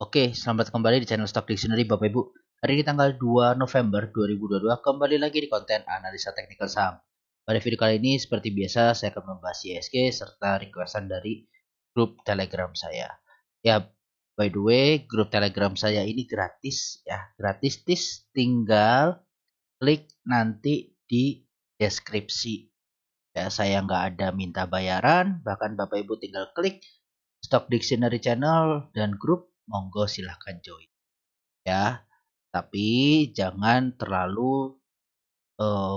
Oke, selamat kembali di channel Stock Dictionary Bapak Ibu. Hari ini tanggal 2 November 2022, kembali lagi di konten analisa teknikal saham. Pada video kali ini, seperti biasa, saya akan membahas ISG serta requestan dari grup Telegram saya. Ya, by the way, grup Telegram saya ini gratis ya, gratis tinggal klik nanti di deskripsi. Ya, saya nggak ada minta bayaran, bahkan Bapak Ibu tinggal klik Stock Dictionary Channel dan grup, monggo silahkan join ya. Tapi jangan terlalu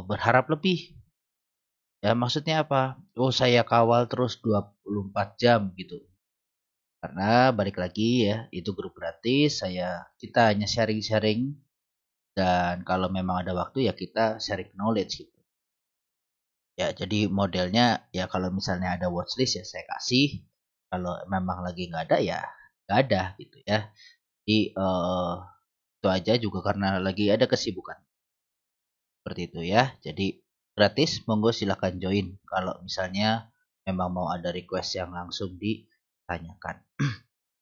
berharap lebih. Ya maksudnya apa? Oh saya kawal terus 24 jam gitu. Karena balik lagi ya, itu grup gratis, kita hanya sharing-sharing dan kalau memang ada waktu ya kita sharing knowledge gitu. Ya jadi modelnya ya kalau misalnya ada watchlist ya saya kasih. Kalau memang lagi nggak ada ya nggak ada gitu ya. Jadi itu aja juga karena lagi ada kesibukan. Seperti itu ya. Jadi gratis, monggo silahkan join. Kalau misalnya memang mau ada request yang langsung ditanyakan.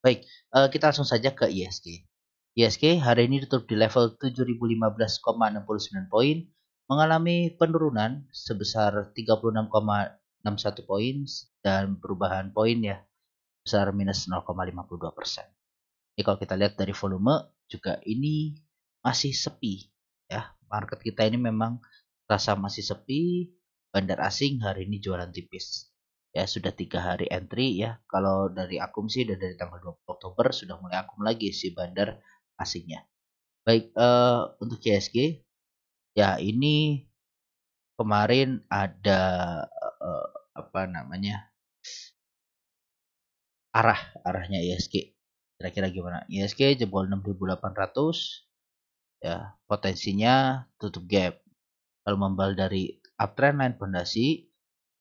Baik, kita langsung saja ke ISG. ISG hari ini tutup di level 7015,69 poin, mengalami penurunan sebesar 36,61 poin dan perubahan poin ya besar minus 0,52%. Jadi kalau kita lihat dari volume juga ini masih sepi ya. Market kita ini memang rasa masih sepi. Bandar asing hari ini jualan tipis. Ya sudah 3 hari entry ya. Kalau dari akum sih dari tanggal 20 Oktober sudah mulai akum lagi si bandar asingnya. Baik, untuk CSG ya ini kemarin ada apa namanya arahnya ISG. Kira-kira gimana? ISG jebol 6.800 ya, potensinya tutup gap. Kalau membal dari uptrend line fondasi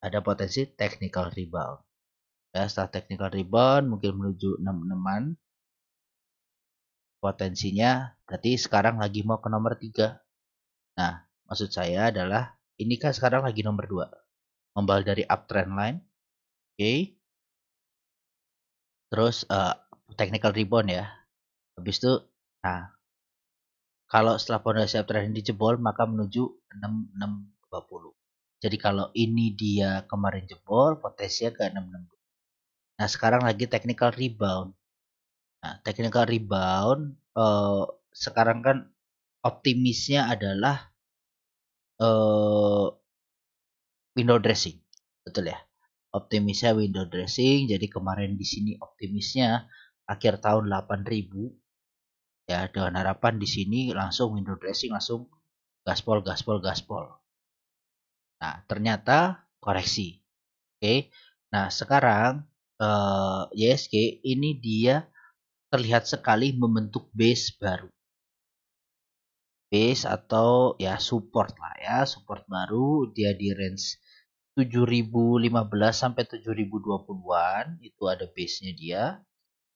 ada potensi technical rebound. Ya, setelah technical rebound mungkin menuju 66-an. Potensinya berarti sekarang lagi mau ke nomor 3. Nah, maksud saya adalah ini kan sekarang lagi nomor 2. Membal dari uptrend line. Oke. Terus technical rebound ya. Habis itu nah, kalau setelah fondasi uptrend dijebol maka menuju 6620. Jadi kalau ini dia kemarin jebol, potensinya ke 660. Nah, sekarang lagi technical rebound. Nah, technical rebound sekarang kan optimisnya adalah window dressing. Betul ya? Optimisnya window dressing. Jadi kemarin di sini optimisnya akhir tahun 8.000 ya, dengan harapan di sini langsung window dressing, langsung gaspol. Nah, ternyata koreksi. Oke. Nah, sekarang YSG ini dia terlihat sekali membentuk base baru. Base atau ya support lah ya, support baru dia di range 7015 sampai 7020-an itu ada base-nya dia.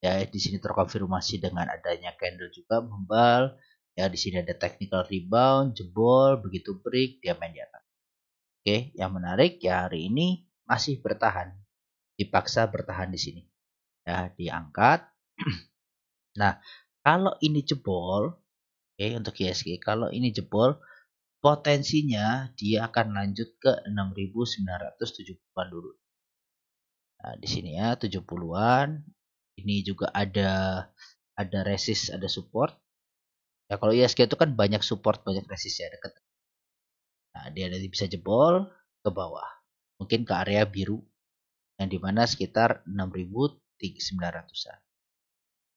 Ya, di sini terkonfirmasi dengan adanya candle juga membal. Ya, di sini ada technical rebound, jebol, begitu break dia main di atas. Oke, yang menarik ya hari ini masih bertahan. Dipaksa bertahan di sini. Ya, diangkat. Nah, kalau ini jebol, oke untuk ISG, kalau ini jebol, potensinya dia akan lanjut ke 6.970-an dulu. Nah, di sini ya 70-an. Ini juga ada resist, ada support. Ya kalau ISG itu kan banyak support, banyak resist ya dekat. Nah, dia nanti bisa jebol ke bawah. Mungkin ke area biru yang dimana sekitar 6.900-an.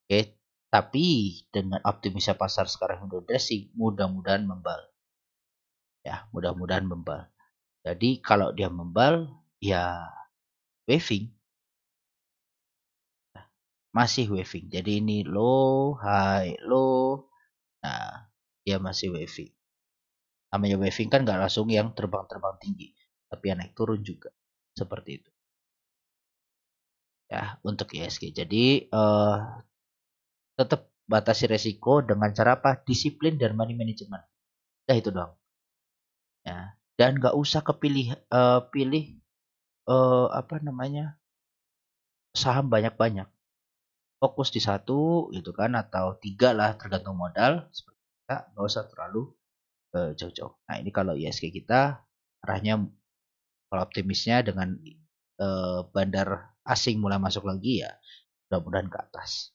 Oke, tapi dengan optimisnya pasar sekarang udah dressing, mudah-mudahan membal. Ya, mudah-mudahan membal. Jadi kalau dia membal, ya waving. Masih waving. Jadi ini low, high, low. Nah, dia masih waving. Namanya waving kan nggak langsung yang terbang-terbang tinggi, tapi yang naik turun juga. Seperti itu. Ya, untuk ISG. Jadi tetap batasi resiko dengan cara apa? Disiplin dan money management. Nah, itu dong. Ya. Dan nggak usah pilih apa namanya saham banyak-banyak. fokus di satu gitu kan, atau 3 lah tergantung modal. Seperti kita nggak usah terlalu jauh-jauh. Nah ini kalau ISG kita arahnya, kalau optimisnya dengan bandar asing mulai masuk lagi ya mudah-mudahan ke atas.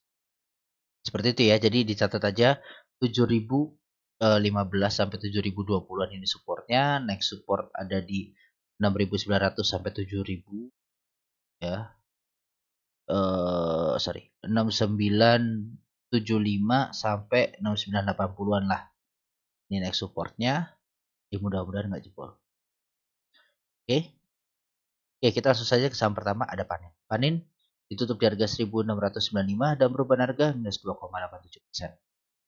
Seperti itu ya. Jadi dicatat aja 7.015 sampai 7.020-an ini supportnya. Next support ada di 6.900 sampai 7.000 ya. Sorry, 6.975 sampai 6.980-an lah. Ini next supportnya. Ya mudah-mudahan nggak jebol. Oke. Oke, kita langsung saja ke saham pertama, ada Panin. Panin ditutup di harga 1.695 dan perubahan harga minus 2,87%.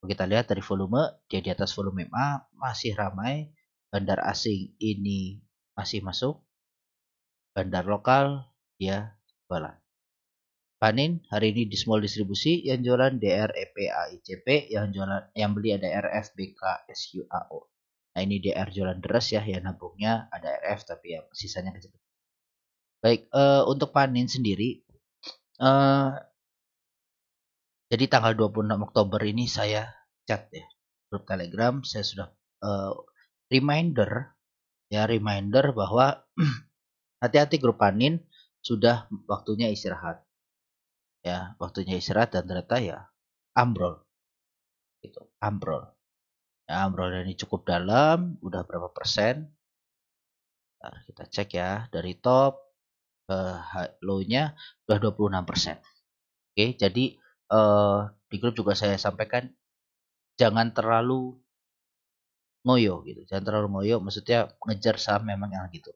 Kita lihat dari volume, dia di atas volume MA masih ramai. Bandar asing ini masih masuk. Bandar lokal dia jualan. Panin hari ini di small distribusi, yang jualan DR EPA ICP, yang beli ada RF BK SUAO. Nah ini DR jualan deras ya, yang nabungnya ada RF tapi yang sisanya kecil. Baik, untuk Panin sendiri, jadi tanggal 26 Oktober ini saya chat ya, grup Telegram, saya sudah reminder bahwa hati-hati grup Panin, sudah waktunya istirahat. Ya, waktunya istirahat dan ternyata ya ambrol. Gitu, ambrol. Ya, ambrol ini cukup dalam, udah berapa persen? Nah, kita cek ya, dari top ke low-nya udah 26%. Oke, jadi di grup juga saya sampaikan jangan terlalu ngoyo gitu. Jangan terlalu ngoyo, maksudnya ngejar saham memang yang gitu.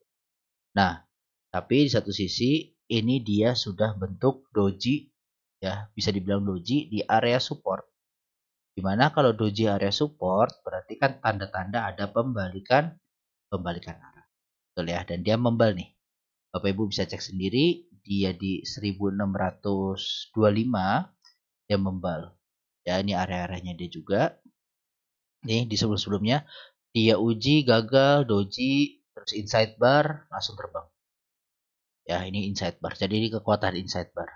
Nah, tapi di satu sisi ini dia sudah bentuk doji ya, bisa dibilang doji di area support. Dimana kalau doji area support berarti kan tanda-tanda ada pembalikan arah. Betul ya, dan dia membal nih. Bapak Ibu bisa cek sendiri, dia di 1625 dia membal. Ya, ini area-areanya dia juga. Nih di sebelum-sebelumnya dia uji gagal doji, terus inside bar langsung terbang. Ya, ini inside bar. Jadi ini kekuatan inside bar.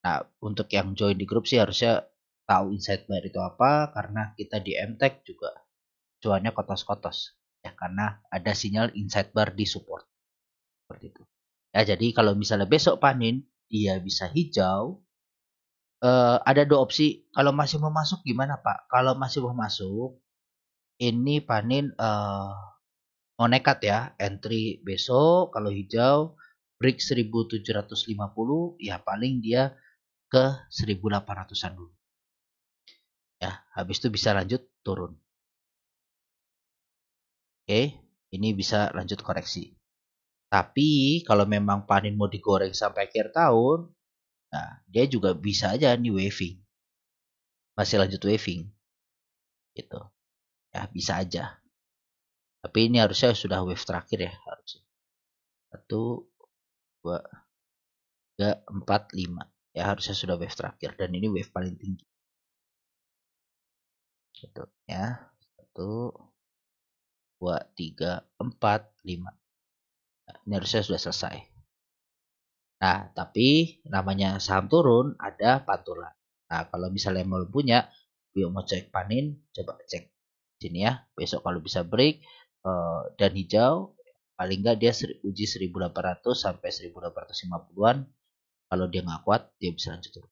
Nah, untuk yang join di grup sih harusnya tahu inside bar itu apa, karena kita di MTech juga cuannya kotos-kotos. Ya, karena ada sinyal inside bar di support. Seperti itu. Ya, jadi kalau misalnya besok panin, dia bisa hijau. Ada dua opsi. Kalau masih mau masuk gimana Pak? Kalau masih mau masuk, ini panin mau nekat ya. Entry besok, kalau hijau, break 1750, ya paling dia ke 1800-an dulu. Ya, habis itu bisa lanjut turun. Oke, ini bisa lanjut koreksi. Tapi kalau memang panin mau digoreng sampai akhir tahun, nah dia juga bisa aja nih waving. Masih lanjut waving. Gitu. Ya, bisa aja. Tapi ini harusnya sudah wave terakhir ya, harusnya. 1, 2, 3, 4, 5. Ya, harusnya sudah wave terakhir dan ini wave paling tinggi. Gitu ya. 1, 2, 3, 4, 5. Nah, ini harusnya sudah selesai. Nah, tapi namanya saham turun ada pantulan. Nah, kalau misalnya mau punya, mau cek panin, coba cek sini ya. Besok kalau bisa break dan hijau, paling enggak dia uji 1800 sampai 1850-an. Kalau dia nggak kuat, dia bisa lanjut turun.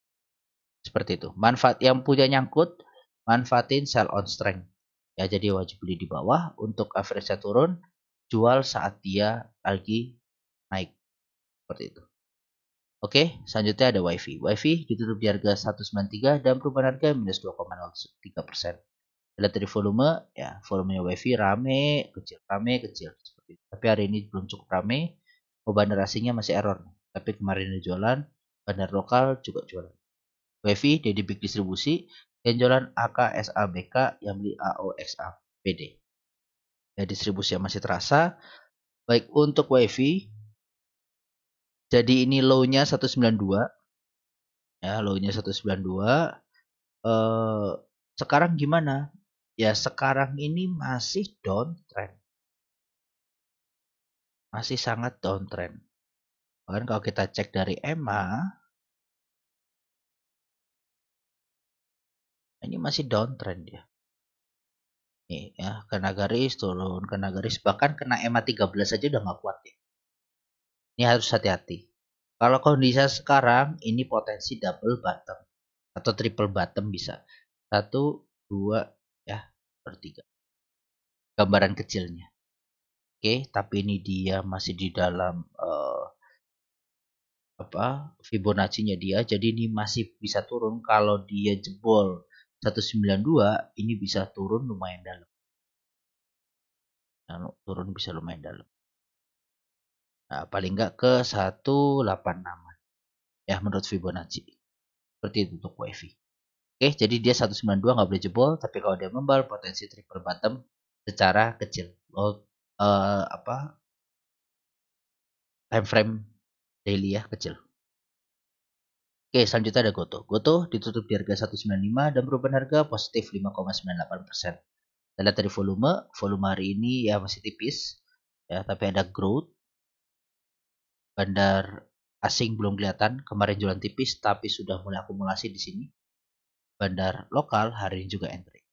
Seperti itu. Manfaat yang punya nyangkut, manfaatin sell on strength. Ya, jadi wajib beli di bawah, untuk average-nya turun, jual saat dia lagi naik. Seperti itu. Oke, selanjutnya ada WiFi. WiFi ditutup di harga 193 dan perubahan harga minus 2,03%. Lihat dari volume, ya volumenya WiFi rame, kecil. Seperti itu. Tapi hari ini belum cukup rame. Bandar asingnya masih error. Tapi kemarin ada jualan, bandar lokal juga jualan. WiFi dia di big distribusi, yang jualan AKSABK, yang beli AOXAPD. Ya, distribusi yang masih terasa. Baik untuk WiFi, jadi ini low-nya 192. Ya, low-nya 192. Sekarang gimana? Ya, sekarang ini masih downtrend. Masih sangat downtrend. Bahkan kalau kita cek dari EMA, Ini masih downtrend ya. Nih ya, kena garis turun, kena garis, bahkan kena EMA 13 aja udah nggak kuat ya. Ini harus hati-hati. Kalau kondisi sekarang ini potensi double bottom atau triple bottom bisa. 1, 2, ya, bertiga. Gambaran kecilnya. Oke, tapi ini dia masih di dalam Fibonacci-nya dia. Jadi ini masih bisa turun. Kalau dia jebol 192, ini bisa turun lumayan dalam. Nah, turun bisa lumayan dalam. Nah, paling nggak ke 186 ya menurut Fibonacci. Seperti itu untuk WiFi. Oke, jadi dia 192 nggak boleh jebol, tapi kalau dia membal potensi triple bottom secara kecil. Time frame daily ya kecil. Oke, selanjutnya ada Goto. Goto ditutup di harga 195 dan perubahan harga positif 5,98%. Kita lihat dari volume hari ini ya masih tipis, ya tapi ada growth. Bandar asing belum kelihatan, kemarin jualan tipis tapi sudah mulai akumulasi di sini. Bandar lokal hari ini juga entry.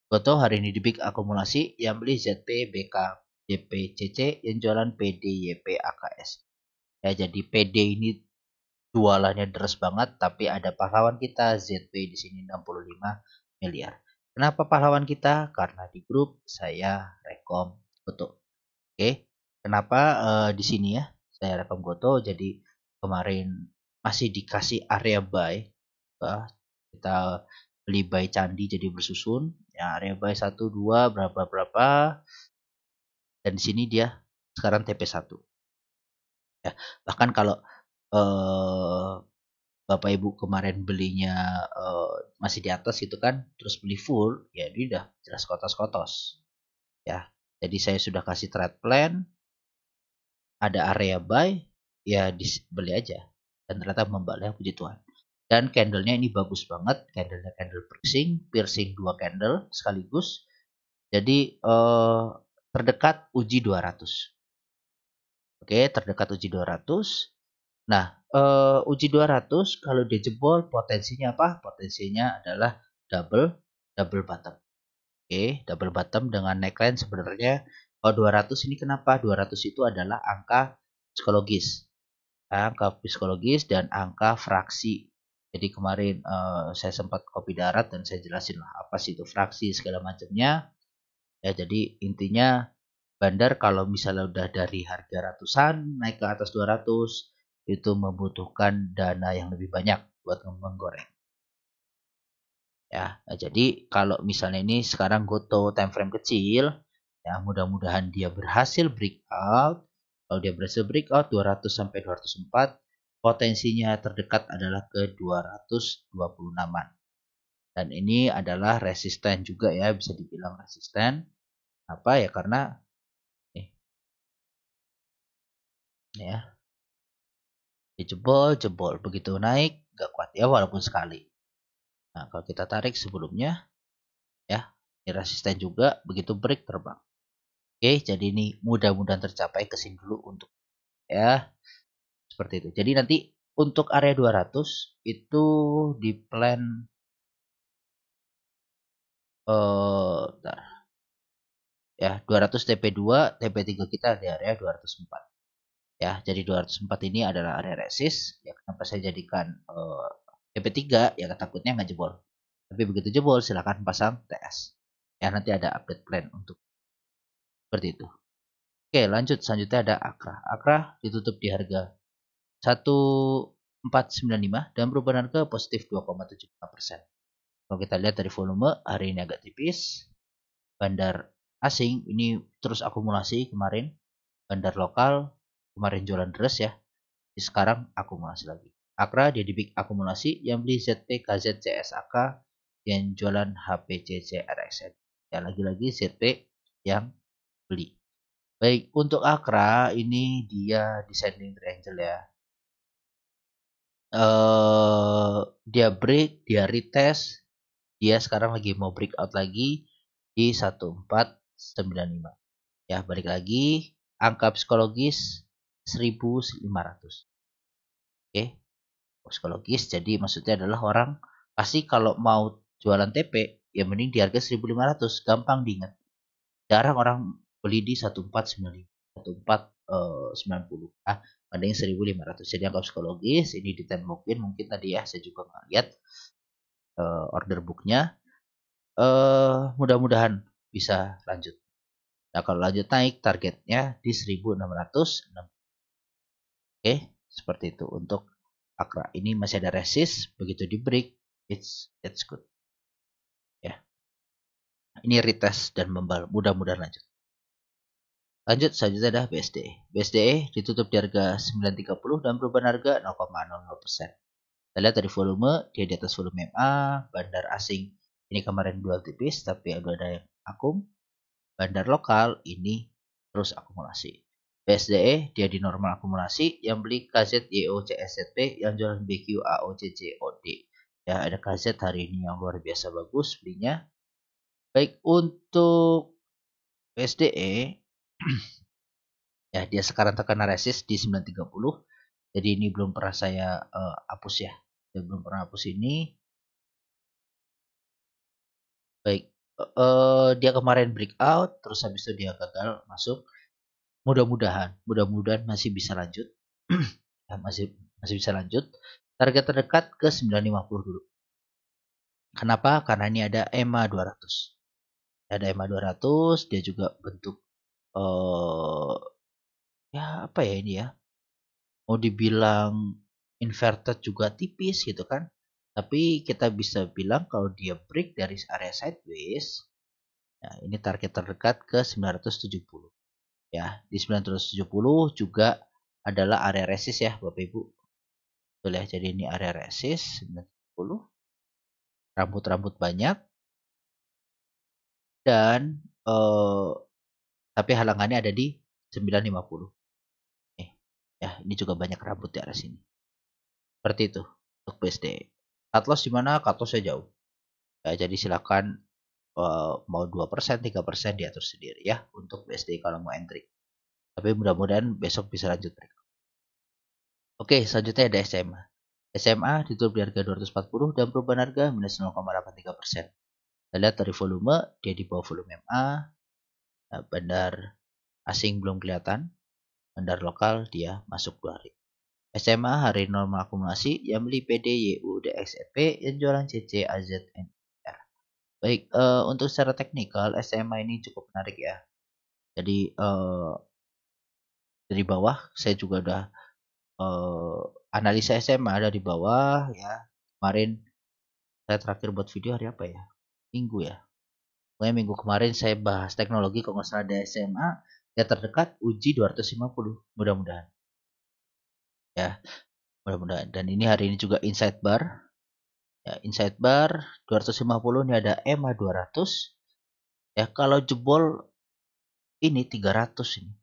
Goto hari ini di big akumulasi, yang beli ZP, BK, JPCC, yang jualan PD, YP, AKS. Ya jadi PD ini jualannya deres banget, tapi ada pahlawan kita ZP di sini 65 miliar. Kenapa pahlawan kita? Karena di grup saya rekom Goto. Oke, kenapa di sini ya saya rekom Goto? Jadi kemarin masih dikasih area buy, kita beli buy candi jadi bersusun. Ya area buy 1, 2, berapa dan di sini dia sekarang TP1. Ya, bahkan kalau eh, Bapak Ibu kemarin belinya masih di atas itu kan, terus beli full, ya dia udah jelas kotos-kotos. Ya, jadi saya sudah kasih trade plan, ada area buy, ya dibeli aja. Dan ternyata membaliknya puji Tuhan. Dan candlenya ini bagus banget, candlenya candle piercing 2 candle sekaligus. Jadi terdekat uji 200. Oke, terdekat uji 200. Nah, uji 200 kalau dia jebol potensinya apa? Potensinya adalah double bottom. Oke, double bottom dengan neckline sebenarnya. Kalau 200 ini kenapa? 200 itu adalah angka psikologis. Angka psikologis dan angka fraksi. Jadi kemarin saya sempat kopi darat dan saya jelasin lah apa sih itu fraksi segala macamnya. Ya, jadi intinya bandar kalau misalnya udah dari harga ratusan naik ke atas 200 itu membutuhkan dana yang lebih banyak buat menggoreng. Ya, nah jadi kalau misalnya ini sekarang Goto time frame kecil, ya mudah-mudahan dia berhasil breakout. Kalau dia berhasil breakout 200 sampai 204, potensinya terdekat adalah ke 226-an. Dan ini adalah resisten juga ya, bisa dibilang resisten. Apa ya? Karena ya jebol begitu naik gak kuat ya walaupun sekali. Nah kalau kita tarik sebelumnya ya ini resisten juga, begitu break terbang. Oke, jadi ini mudah-mudahan tercapai, kesini dulu untuk ya seperti itu. Jadi nanti untuk area 200 itu di plan bentar. Ya 200 TP2, TP3 kita di area 204. Ya, jadi 204 ini adalah area resist. Ya kenapa saya jadikan TP3 ya takutnya nggak jebol. Tapi begitu jebol silakan pasang TS. Ya nanti ada update plan untuk seperti itu. Oke, lanjut selanjutnya ada Akra. Akra ditutup di harga 1495 dan perubahan harga positif 2,75%. Kalau kita lihat dari volume hari ini agak tipis. Bandar asing ini terus akumulasi kemarin. Bandar lokal kemarin jualan deres ya. Sekarang akumulasi lagi. Akra dia di big akumulasi, yang beli ZP, KZ, CSAK, yang jualan HPCC, RXN. Ya lagi-lagi ZP yang beli. Baik, untuk Akra ini dia descending triangle ya. Dia break, dia retest, dia sekarang lagi mau breakout lagi di 1495. Ya, balik lagi angka psikologis 1500. Oke, psikologis jadi maksudnya adalah orang pasti kalau mau jualan TP, ya mending di harga 1.500, gampang diingat. Jarang orang beli di 1495, 1490, mending 1.500. Jadi anggap psikologis, ini ditembokin mungkin tadi ya, saya juga nggak lihat order booknya. Mudah-mudahan bisa lanjut. Nah, kalau lanjut naik, targetnya di 1.606. Oke, seperti itu untuk Akra. Ini masih ada resist, begitu di break, it's good. Ya, ini retest dan membal, mudah-mudahan lanjut. Lanjut, selanjutnya adalah BSDE. BSDE ditutup di harga 930 dan perubahan harga 0,00%. Kita lihat dari volume, dia di atas volume MA, bandar asing ini kemarin dual tipis, tapi ada yang akum. Bandar lokal ini terus akumulasi. BSDE dia di normal akumulasi, yang beli KZ YO CSZP, yang jualan BQ AO CCOD. Ya, ada KZ hari ini yang luar biasa bagus belinya. Baik, untuk BSDE ya, dia sekarang terkena resist di 930. Jadi ini belum pernah saya hapus ya. Saya belum pernah hapus ini. Baik, dia kemarin breakout, terus habis itu dia gagal masuk. Mudah-mudahan masih bisa lanjut. Ya, masih bisa lanjut. Target terdekat ke 950 dulu. Kenapa? Karena ini ada EMA 200. Ada EMA 200, dia juga bentuk ya apa ya ini ya? Mau dibilang inverted juga tipis gitu kan. Tapi kita bisa bilang kalau dia break dari area sideways, nah ini target terdekat ke 970. Ya, di 970 juga adalah area resist ya Bapak Ibu. Betul ya, jadi ini area resist 970. Rambut-rambut banyak. Dan tapi halangannya ada di 950. Ya, ini juga banyak rambut di area sini. Seperti itu untuk BSD. Cut loss di mana? Cut lossnya jauh. Ya, jadi silakan mau 2%, 3% diatur sendiri ya untuk BSD kalau mau entry. Tapi mudah-mudahan besok bisa lanjut mereka. Oke, selanjutnya ada SMA. SMA ditutup di harga 240 dan perubahan harga minus 0,83%. Kita lihat dari volume, dia di bawah volume MA. Nah, bandar asing belum kelihatan. Bandar lokal dia masuk 2 hari. SMA hari normal akumulasi, yang beli PD, YU, DXFP, yang jualan CC, AZ, NR. Baik, untuk secara teknikal SMA ini cukup menarik ya. Jadi dari bawah saya juga udah analisa SMA dari bawah ya. Kemarin saya terakhir buat video hari apa ya? Minggu ya. Pokoknya minggu kemarin saya bahas teknologi kalau nggak salah ada SMA. Ya terdekat uji 250. Mudah-mudahan. Ya, mudah-mudahan. Dan ini hari ini juga inside bar. Ya, inside bar 250, ini ada EMA 200. Ya, kalau jebol ini 300 ini.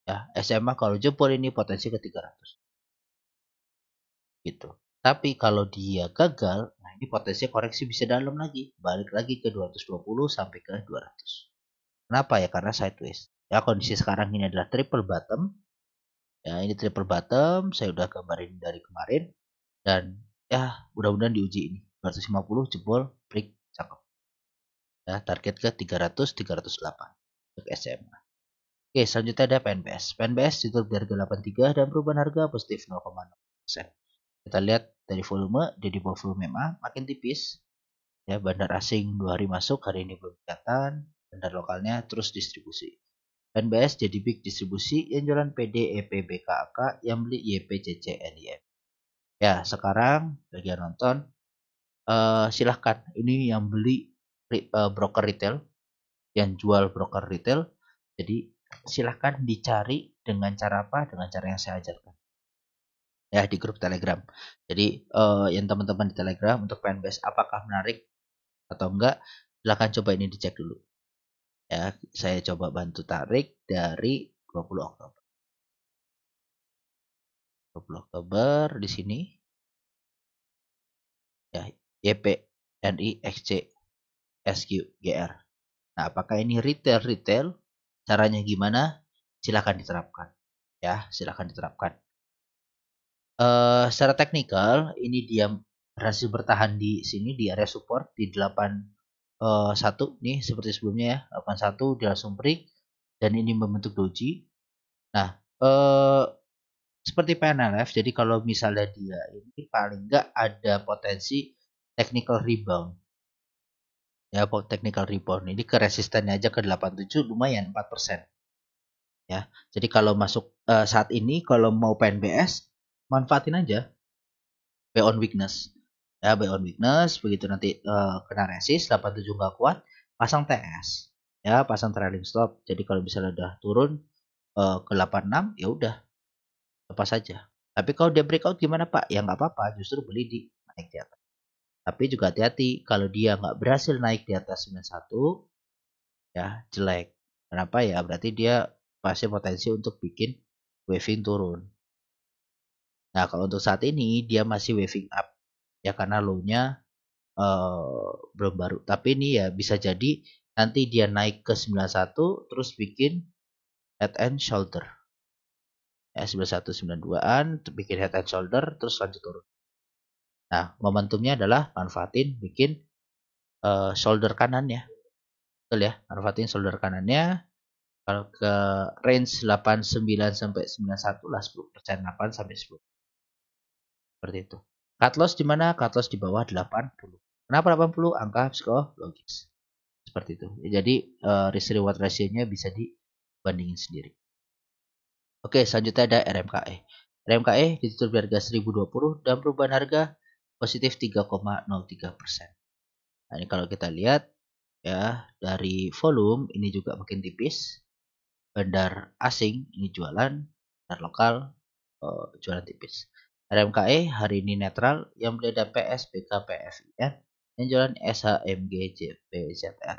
Ya, SMA kalau jebol ini potensi ke 300. Gitu. Tapi kalau dia gagal, nah ini potensi koreksi bisa dalam lagi, balik lagi ke 220 sampai ke 200. Kenapa ya? Karena sideways. Ya, kondisi sekarang ini adalah triple bottom. Ya, ini triple bottom, saya udah gambarin dari kemarin, dan ya mudah-mudahan diuji ini 250 jebol break cakep. Ya, target ke 300, 308 untuk SMA. Oke, selanjutnya ada PNBS. PNBS ditutup di harga 83 dan perubahan harga positif 0,6%. Kita lihat dari volume, dia di bawah volume MA, makin tipis. Ya, bandar asing 2 hari masuk, hari ini belum kelihatan. Bandar lokalnya terus distribusi. PNBS jadi big distribusi, yang jualan PD, EP, BKAK, yang beli YPCC, NIM. Ya, sekarang bagi yang nonton, silahkan. Ini yang beli broker retail, yang jual broker retail. Jadi silahkan dicari dengan cara apa? Dengan cara yang saya ajarkan. Ya, di grup Telegram. Jadi yang teman-teman di Telegram untuk PNBS apakah menarik atau enggak, silahkan coba ini dicek dulu. Ya, saya coba bantu tarik dari 20 Oktober. 20 Oktober di sini. Ya, YP, NI, XC, SQ, GR. Nah, apakah ini retail? Caranya gimana? Silahkan diterapkan. Ya, silahkan diterapkan. Secara teknikal, ini dia berhasil bertahan di sini di area support di 81 nih seperti sebelumnya ya, 81 dia langsung break dan ini membentuk doji. Nah, seperti PNLF, jadi kalau misalnya dia ini paling nggak ada potensi technical rebound. Ya, technical rebound ini ke resistennya aja ke 87 lumayan 4%. Ya. Jadi kalau masuk saat ini kalau mau PNBS manfaatin aja buy on weakness. Ya, buy on weakness begitu nanti kena resist 87 nggak kuat, pasang TS. Ya, pasang trailing stop. Jadi kalau misalnya udah turun ke 86 ya udah lepas saja. Tapi kalau dia breakout gimana Pak? Ya nggak apa-apa, justru beli di naik di atas. Tapi juga hati-hati kalau dia nggak berhasil naik di atas 91 ya jelek. Kenapa ya? Berarti dia pasti potensi untuk bikin waving turun. Nah kalau untuk saat ini dia masih waving up ya karena low-nya belum baru. Tapi ini ya bisa jadi nanti dia naik ke 91 terus bikin head and shoulder. Ya 9192-an bikin head and shoulder terus lanjut turun. Nah, momentumnya adalah manfaatin bikin shoulder kanannya. Betul ya, manfaatin shoulder kanannya. Kalau ke range 89 sampai 91 lah 10%, 8 sampai 10. Seperti itu. Cut loss di mana? Cut loss di bawah 80. Kenapa 80? Angka psikologis. Seperti itu. Jadi risk reward ratio-nya bisa dibandingin sendiri. Oke, selanjutnya ada RMKE. RMKE ditutup di harga 1020 dan perubahan harga positif 3,03%. Nah, ini kalau kita lihat ya dari volume ini juga makin tipis. Bandar asing ini jualan, bandar lokal jualan tipis. RMKE hari ini netral, yang beli ada PS, BK, PFIN, yang jualan SHMG, JPZR.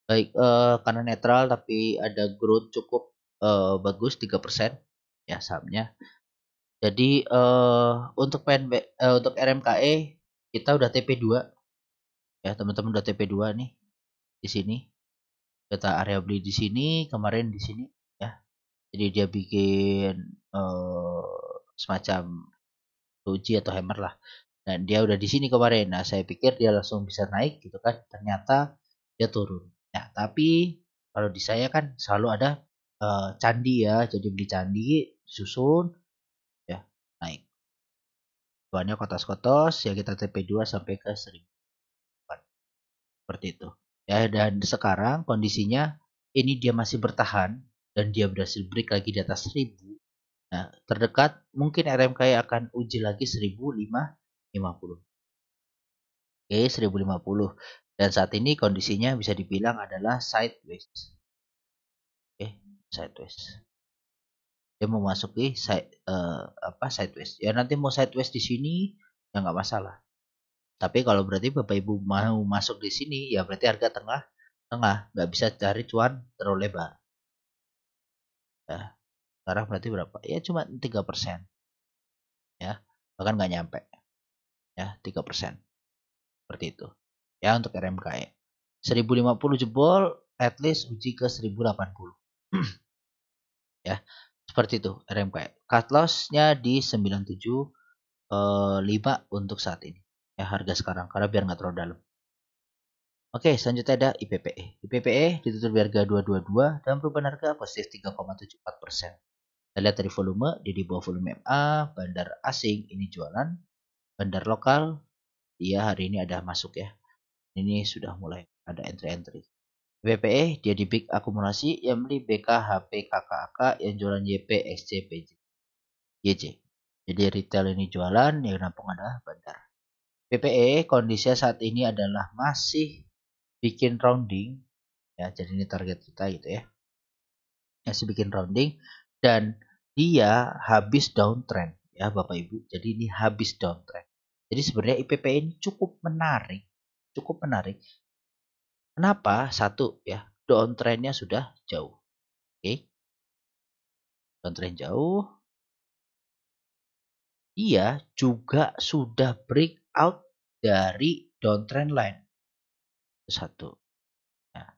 Baik, karena netral tapi ada growth cukup bagus 3% ya sahamnya. Jadi untuk untuk RMKE kita udah TP2 ya teman-teman, udah TP2 nih di sini. Data area beli di sini, kemarin di sini ya. Jadi dia bikin semacam doji atau hammer lah. Dan dia udah di sini kemarin. Nah, saya pikir dia langsung bisa naik gitu kan. Ternyata dia turun. Nah, tapi kalau di saya kan selalu ada candi ya. Jadi beli candi, susun ya, naik. Tuannya kotos-kotos ya kita TP2 sampai ke 1000. Seperti itu. Ya, dan sekarang kondisinya ini dia masih bertahan dan dia berhasil break lagi di atas 1000. Nah, terdekat mungkin RMKI akan uji lagi 1050. Oke, 1050. Dan saat ini kondisinya bisa dibilang adalah sideways. Oke, sideways. Dia mau masuk di sideways. Ya nanti mau sideways di sini ya nggak masalah. Tapi kalau berarti Bapak Ibu mau masuk di sini ya berarti harga tengah nggak bisa cari cuan terlalu lebar. Ya, sekarang berarti berapa? Ya cuma 3%. Ya, bahkan nggak nyampe. Ya, 3%. Seperti itu. Ya untuk RMKE. 1050 jebol, at least uji ke 1080. Ya, seperti itu RMKE. Cut loss-nya di 97,5 untuk saat ini. Ya, harga sekarang karena biar nggak terlalu dalam. Oke, selanjutnya ada IPPE. IPPE ditutup di harga 222 dan perubahan harga positif 3,74%. Kita lihat dari volume, di bawah volume MA, bandar asing ini jualan, bandar lokal dia hari ini ada masuk ya. Ini sudah mulai ada entry-entry. BPE dia di big akumulasi, yang beli BK, HP, KKAK, yang jualan YP, XC, PJ, YJ. Jadi retail ini jualan, yang nampung adalah bandar. BPE kondisinya saat ini adalah masih bikin rounding ya, jadi ini target kita gitu ya, masih bikin rounding dan dia habis downtrend ya Bapak Ibu, jadi ini habis downtrend. Jadi sebenarnya IPPE ini cukup menarik. Kenapa? Satu ya, downtrendnya sudah jauh. Oke, downtrend jauh. Dia juga sudah breakout dari downtrend line. Satu. Ya.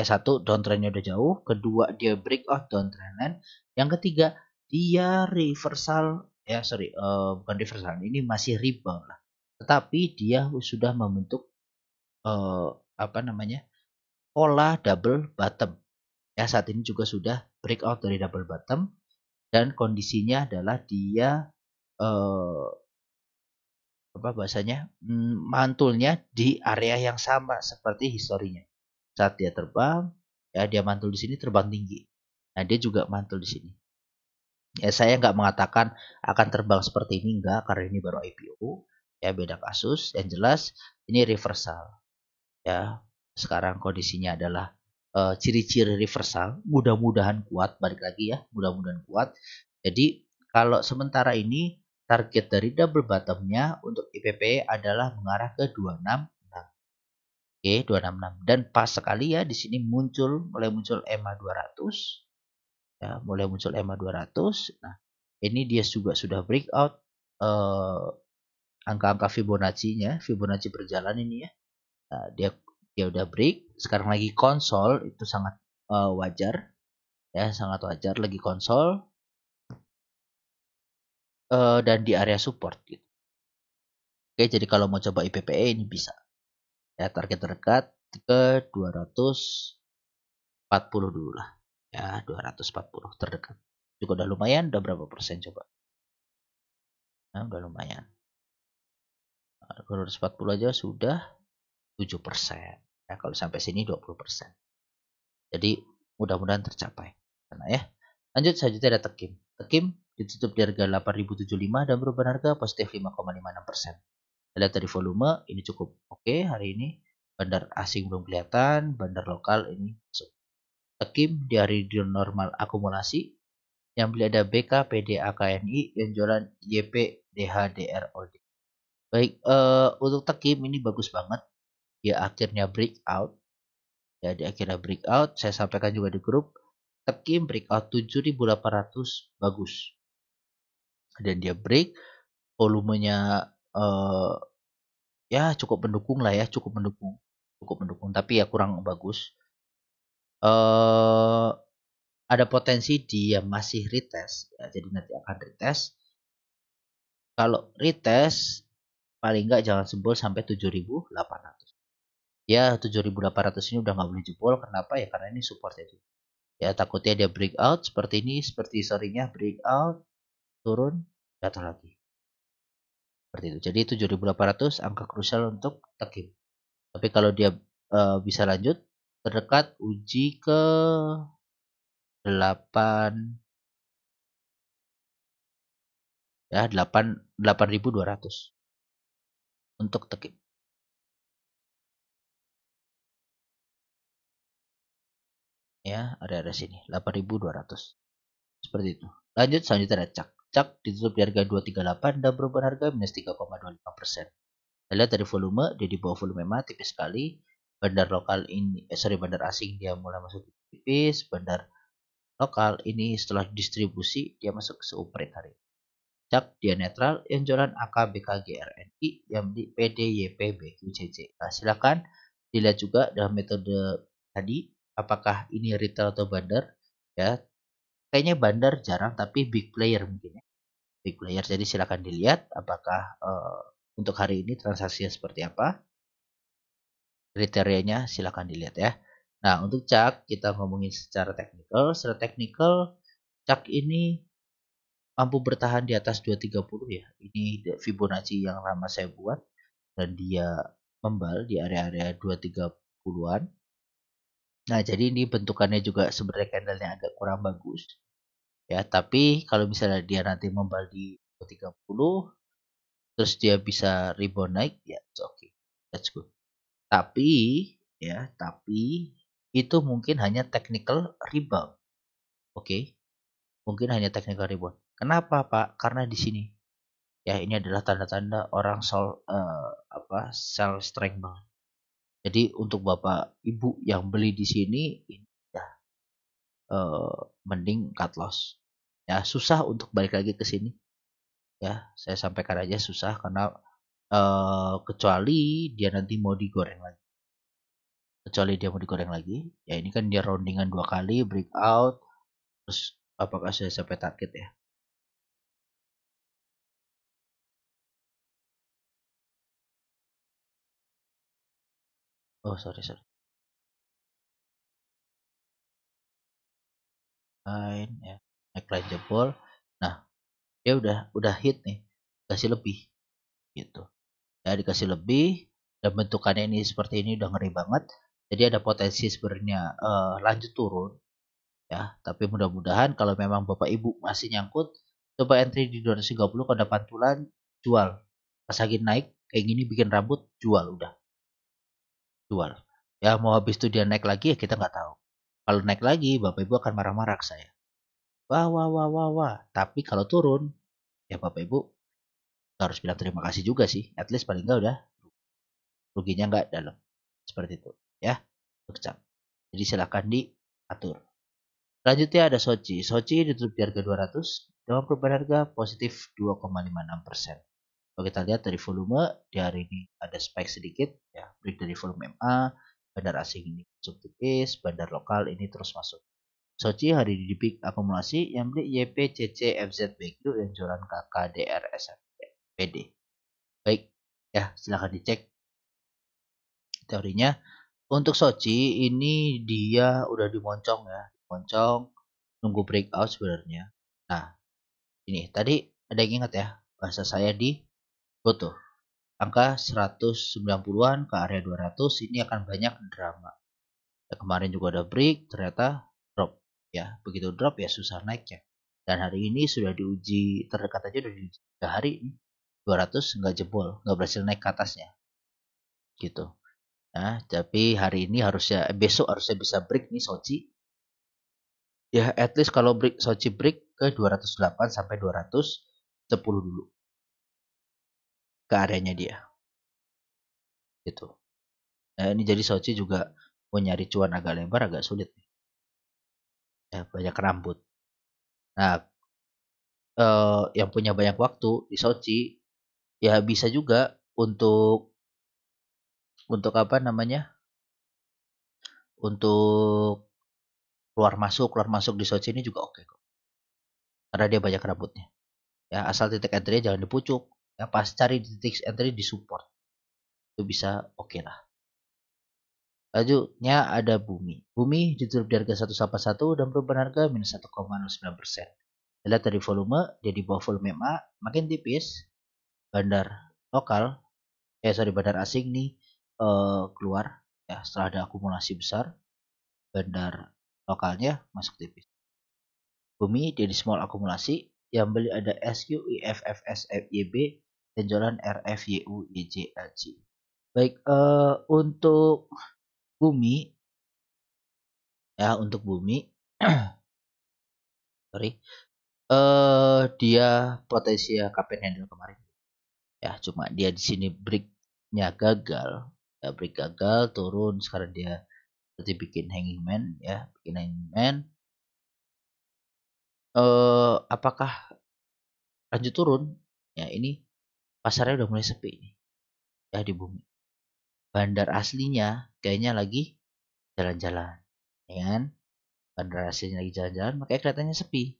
Satu, downtrendnya udah jauh. Kedua, dia breakout downtrend line. Yang ketiga, dia reversal. Bukan reversal. Ini masih rebound lah. tetapi dia sudah membentuk pola double bottom. Ya, saat ini juga sudah breakout dari double bottom dan kondisinya adalah dia mantulnya di area yang sama seperti historinya. Saat dia terbang, ya dia mantul di sini terbang tinggi. Nah, dia juga mantul di sini. Ya, saya nggak mengatakan akan terbang seperti ini, enggak, karena ini baru IPO. Ya, beda kasus. Yang jelas ini reversal. Ya, sekarang kondisinya adalah ciri-ciri reversal. Mudah-mudahan kuat, balik lagi ya, mudah-mudahan kuat. Jadi kalau sementara ini target dari double bottomnya untuk IPP adalah mengarah ke 266. Oke, 266. Dan pas sekali ya di sini mulai muncul EMA 200. Ya, mulai muncul EMA 200. Nah, ini dia juga sudah breakout angka-angka Fibonacci-nya, Fibonacci berjalan ini ya. Nah, dia udah break, sekarang lagi konsol, itu sangat wajar ya, sangat wajar lagi konsol dan di area support gitu. Oke, jadi kalau mau coba IPPE ini bisa. Ya, target terdekat ke 240 dulu lah. Ya, 240 terdekat. Juga udah lumayan, udah berapa persen coba? Nah, udah lumayan. 240 aja sudah 7%. Ya, kalau sampai sini 20%. Jadi mudah-mudahan tercapai. Karena ya. Lanjut selanjutnya ada Tekim. Tekim ditutup di harga 8.075 dan perubahan harga positif 5,56%. Lihat dari volume ini cukup oke hari ini. Bandar asing belum kelihatan, bandar lokal ini masuk. Tekim di hari normal akumulasi. Yang beli ada BK, PD, AKNI, yang jualan YP, DH, DR, OD. Baik, untuk Tekim ini bagus banget. Dia akhirnya breakout. Ya, di akhirnya breakout. Saya sampaikan juga di grup. Tekim breakout 7.800 bagus. Dan dia break. Volumenya ya cukup mendukung lah ya. Cukup mendukung. Tapi ya kurang bagus. Ada potensi dia masih retest. Ya, jadi nanti akan retest. Kalau retest paling nggak jangan jebol sampai 7.800. Ya 7.800 ini udah nggak boleh jebol. Kenapa ya? Karena ini support itu. Ya takutnya dia breakout seperti ini, seperti sorry-nya breakout turun jatuh lagi. Seperti itu. Jadi 7.800 angka krusial untuk Tekim. Tapi kalau dia bisa lanjut terdekat uji ke 8 ya 8.200 untuk Tekim. Ya, area sini 8.200. Seperti itu. Lanjut selanjutnya ada Cak. Cak ditutup di harga 238 dan perubahan harga minus 3,25%. Lihat dari volume, dia di bawah volume EMA tipis sekali. Bandar lokal ini, bandar asing dia mulai masuk tipis. Bandar lokal ini setelah distribusi dia masuk ke seuprit hari. Cak dia netral, yang jualan AK, BK, GRNI, yang di PD, YP, BQCC. Nah, silakan dilihat juga dalam metode tadi, apakah ini retail atau bandar. Ya, kayaknya bandar jarang, tapi big player mungkin ya. Big player, jadi silakan dilihat apakah untuk hari ini transaksinya seperti apa. Kriterianya silakan dilihat ya. Nah, untuk Cak kita ngomongin secara teknikal. Secara teknikal, Cak ini mampu bertahan di atas 230 ya. Ini Fibonacci yang lama saya buat dan dia membal di area-area 230-an. Nah, jadi ini bentukannya juga sebenarnya candlenya agak kurang bagus. Ya, tapi kalau misalnya dia nanti membal di 230 terus dia bisa rebound naik ya, it's okay. That's good. Tapi itu mungkin hanya technical rebound. Oke. Mungkin hanya technical rebound. Kenapa, Pak? Karena di sini ya ini adalah tanda-tanda orang sell strength banget. Jadi untuk Bapak Ibu yang beli di sini ini ya mending cut loss. Ya, susah untuk balik lagi ke sini. Ya, saya sampaikan aja susah karena kecuali dia nanti mau digoreng lagi. Ya ini kan dia roundingan 2 kali breakout. Terus apakah saya sampai target ya? Oh, sorry. Line ya. Neckline jebol. Nah, dia udah hit nih. Kasih lebih gitu. Ya, dikasih lebih dan bentukannya ini seperti ini udah ngeri banget. Jadi ada potensi sebenarnya lanjut turun ya. Tapi mudah-mudahan kalau memang Bapak Ibu masih nyangkut, coba entry di 230 kalau ada pantulan jual. Pas lagi naik kayak gini bikin rambut jual udah. Jual. Ya mau habis itu dia naik lagi ya kita nggak tahu. Kalau naik lagi Bapak Ibu akan marah-marah ke saya. Wah wah wah wah wah. Tapi kalau turun ya Bapak Ibu harus bilang terima kasih juga sih. At least paling nggak udah ruginya nggak dalam. Seperti itu ya. Kecap. Jadi silakan diatur. Selanjutnya ada Sochi. Sochi ditutup di harga 200 dengan perubahan harga positif 2,56%. Kalau kita lihat dari volume di hari ini ada spike sedikit ya, break dari volume MA, bandar asing ini masuk tipis, bandar lokal ini terus masuk. Sochi hari ini di peak akumulasi yang beli YPCC FZBQ yang jualan KKDR SPD. Baik, ya silahkan dicek teorinya. Untuk Sochi ini dia udah dimoncong ya, dimoncong nunggu breakout sebenarnya. Nah, ini tadi ada yang ingat ya, bahasa saya di foto. Angka 190-an ke area 200 ini akan banyak drama. Ya, kemarin juga ada break, ternyata drop. Ya, begitu drop ya susah naiknya. Dan hari ini sudah diuji terdekat aja udah diuji 3 hari ini. 200 nggak jebol, nggak berhasil naik ke atasnya. Gitu. Nah, tapi hari ini harusnya besok harusnya bisa break nih Sochi. Ya, at least kalau break Sochi break ke 208 sampai 210 dulu ke areanya dia. Gitu. Nah, ini jadi Sochi juga mau nyari cuan agak lebar agak sulit. Ya, banyak rambut. Nah, yang punya banyak waktu di Sochi ya bisa juga untuk apa namanya? Untuk keluar masuk di Sochi ini juga oke kok. Karena dia banyak rambutnya. Ya, asal titik entry jangan di pucuk. Ya, pas cari titik entry di support. Itu bisa oke lah. Selanjutnya ada Bumi. Bumi ditutup di harga 181 dan perubahan harga minus 1,09%. Lihat dari volume, dia di bawah volume MA, makin tipis. Bandar lokal, bandar asing nih keluar ya setelah ada akumulasi besar. Bandar lokalnya masuk tipis. Bumi dia di small akumulasi, yang beli ada SQ, IFFS, FYB, dan jualan RFYU, YJLG. Baik, untuk Bumi ya untuk Bumi sorry dia potensi kapan handle kemarin ya cuma dia di sini breaknya gagal ya break gagal turun sekarang dia seperti bikin hanging man ya bikin hanging man apakah lanjut turun ya ini pasarnya udah mulai sepi nih ya di Bumi bandar aslinya kayaknya lagi jalan-jalan ya kan bandar aslinya lagi jalan-jalan makanya kelihatannya sepi.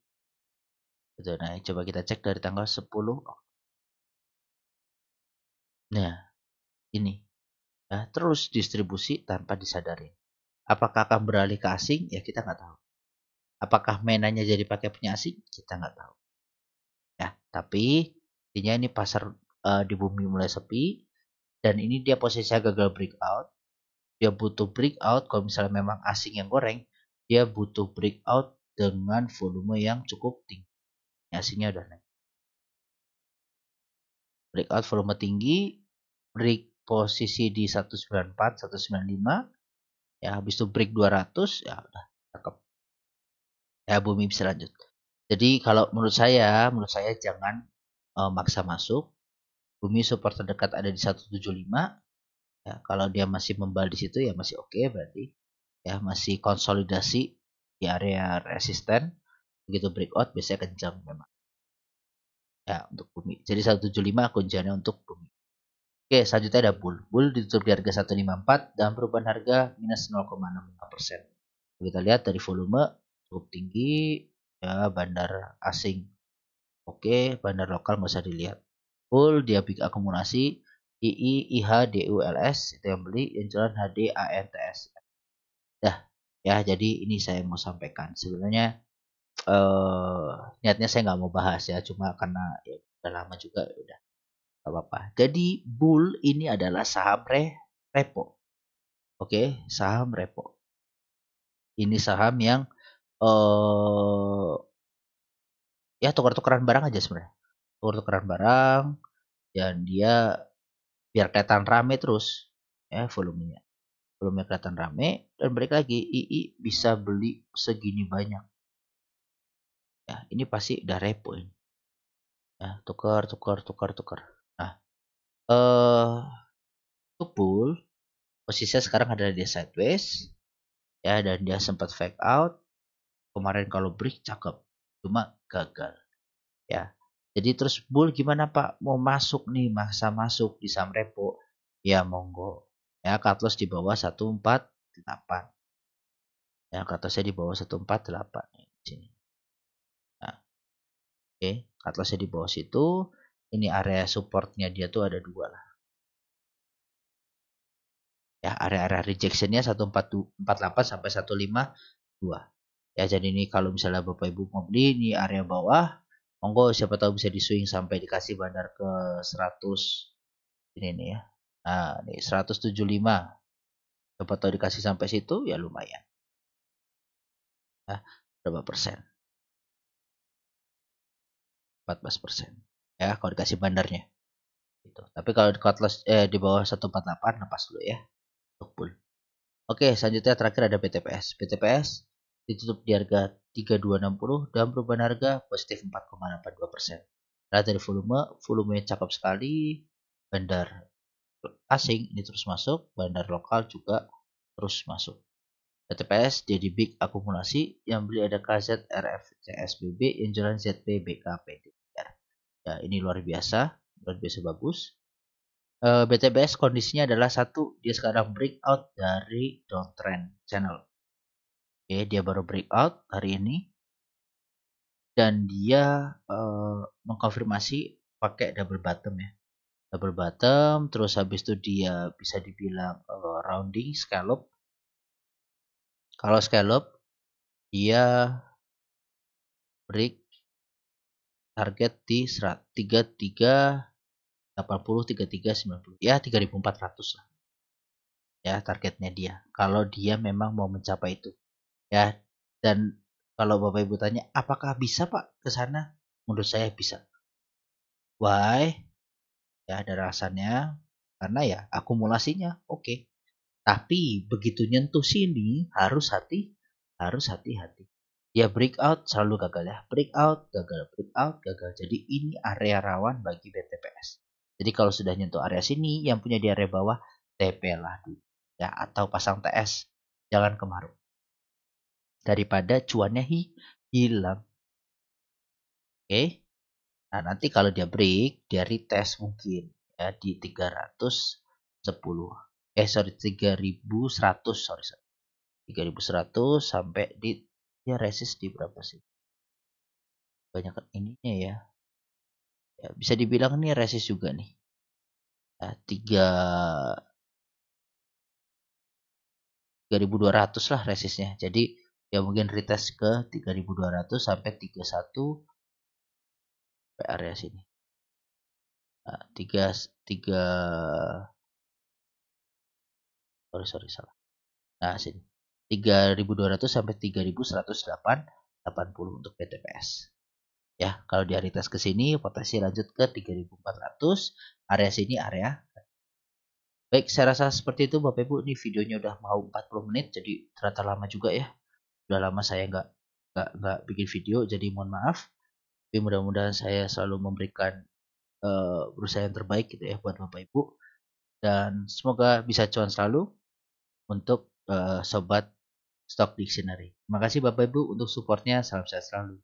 Betul. Nah, coba kita cek dari tanggal 10. Nah, ini. Ya, terus distribusi tanpa disadari. Apakah akan beralih ke asing? Ya, kita nggak tahu. Apakah mainannya jadi pakai punya asing? Kita nggak tahu. Ya, tapi intinya ini pasar di Bumi mulai sepi. Dan ini dia posisinya gagal breakout. Dia butuh breakout. Kalau misalnya memang asing yang goreng, dia butuh breakout dengan volume yang cukup tinggi. Asingnya udah naik. Breakout volume tinggi, break posisi di 194, 195, ya habis itu break 200, ya udah cakep. Ya Bumi bisa lanjut. Jadi kalau menurut saya jangan maksa masuk. Bumi support terdekat ada di 175. Ya, kalau dia masih membal di situ ya masih oke berarti. Ya masih konsolidasi di area resisten. Begitu breakout biasanya kencang memang. Ya untuk Bumi. Jadi 175 kunciannya untuk Bumi. Oke, selanjutnya ada Bull. Bull ditutup di harga 154 dan perubahan harga minus 0,65%. Kita lihat dari volume cukup tinggi, ya bandar asing. Oke, bandar lokal nggak usah dilihat. Bull dia big akumulasi, IIHDULS itu yang beli, yang jualan HDANTS. Dah ya, jadi ini saya mau sampaikan sebenarnya niatnya saya nggak mau bahas ya, cuma karena ya udah lama juga, ya udah nggak apa-apa. Jadi Bull ini adalah saham repo. Oke, saham repo. Ini saham yang ya tukar-tukaran barang aja sebenarnya. Tukar-tukaran barang, dan dia biar kelihatan rame terus ya volumenya. Volumenya kelihatan rame, dan balik lagi II bisa beli segini banyak. Ya, ini pasti udah repo ini. Ya, tukar. Nah, untuk Bull posisinya sekarang ada di sideways ya, dan dia sempat fake out kemarin. Kalau break cakep, cuma gagal ya. Jadi terus Bull gimana Pak, mau masuk nih, masa masuk di saham repo ya, monggo ya. Cut loss di bawah 148 ya, cut lossnya di bawah 148 nih di sini. Nah, oke, cut lossnya di bawah situ. Ini area supportnya dia tuh ada dua lah ya, area-area rejectionnya 148 sampai 152 ya. Jadi ini kalau misalnya Bapak Ibu mau beli ini area bawah, monggo, siapa tahu bisa di swing sampai dikasih bandar ke 100 ini nih ya. Nah, ini 175. Siapa tahu dikasih sampai situ ya lumayan. Nah, berapa persen? 14% ya kalau dikasih bandarnya. Gitu. Tapi kalau di cut loss di bawah 148 lepas dulu ya untuk bull. Oke, selanjutnya terakhir ada BTPS. BTPS ditutup di harga 3260 dan perubahan harga positif 4,82%. Nah, dari volumenya cakep sekali. Bandar asing ini terus masuk, bandar lokal juga terus masuk. BTPS jadi big akumulasi, yang beli ada KZ, RF, CSBB, yang jualan ZP, BKP, DPR. Ya, ini luar biasa bagus. BTPS kondisinya adalah satu, dia sekarang breakout dari downtrend channel. Oke, dia baru breakout hari ini, dan dia mengkonfirmasi pakai double bottom ya. Double bottom, terus habis itu dia bisa dibilang rounding scallop. Kalau scallop dia break target di 3380, 3390 ya, 3400 lah ya targetnya dia, kalau dia memang mau mencapai itu ya. Dan kalau Bapak Ibu tanya apakah bisa Pak ke sana, menurut saya bisa. Why? Ya ada alasannya, karena ya akumulasinya oke. Tapi begitu nyentuh sini harus hati-hati. Ya breakout selalu gagal ya. Breakout, gagal. Jadi ini area rawan bagi BTPS. Jadi kalau sudah nyentuh area sini, yang punya di area bawah, TP lah dulu. Ya, atau pasang TS. Jangan kemaru. Daripada cuannya hilang. Oke. Nah, nanti kalau dia break, dia retest mungkin ya di 310. 3100, sorry. 3100 sampai di, ya resist di berapa sih? Banyak ininya ya. Ya bisa dibilang nih resist juga nih. Ya, 3200 lah resistnya. Jadi ya mungkin retest ke 3200 sampai 31 sampai area sini. Nah, 3 sorry salah. Nah, sini. 3200 sampai 3180 untuk BTPS. Ya, kalau di retest ke sini potensi lanjut ke 3400, area sini area. Baik, saya rasa seperti itu Bapak Ibu. Ini videonya udah mau 40 menit, jadi ternyata lama juga ya. Udah lama saya nggak bikin video, jadi mohon maaf. Tapi mudah-mudahan saya selalu memberikan berusaha yang terbaik gitu ya buat Bapak Ibu, dan semoga bisa cuan selalu untuk sobat Stock Dictionary. Terima kasih Bapak Ibu untuk supportnya. Salam sehat selalu.